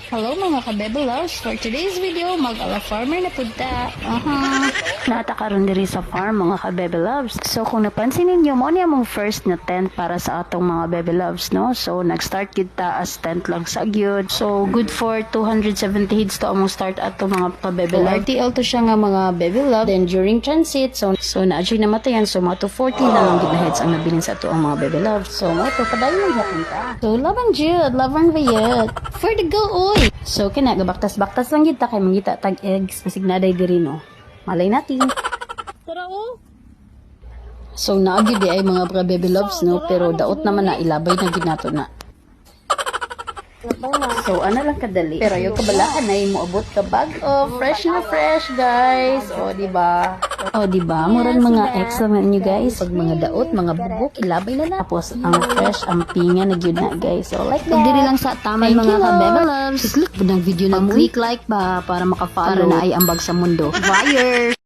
Hello mga ka-Bebe Loves! For today's video, mag-ala farmer na punta. Natakaroon diri sa farm mga ka-Bebe Loves. So kung napansin ninyo, mo niya mong first na tent para sa atong mga Bebe Loves, no? So nag-start kita as tent lang sa gyud. So good for 270 heads to among start atong mga ka-Bebe Loves. RTL to siya nga mga Bebe Loves. Then during transit, so na-adjure namatayan. So mga to 40 na lang gid na heads ang nabilin sa ato ang mga Bebe Loves. So mo to padayon lang hapon ta. So laban jud, laban bayat. For the go oy. So kina gabaktas-baktas lang gid ta kay mangita tag eggs kasi naday diri no. Malay natin. Tara o. So naagid di ay mga Bebe Loves no, pero daot naman na ilabay na gid nato na. So ano lang kadali. Pero yung kabalahan ay moabot ka bag fresh na fresh guys. O di ba? O di ba? Murag mga ex naman niyo guys. Pag mga daot, mga bubok ilabay na na. Tapos ang fresh, ang pinga na gyud na guys. So like that. Diri lang sa taman mga Bebe Loves. Click ng video na click like ba para maka-follow para na ay ambag sa mundo. Fire!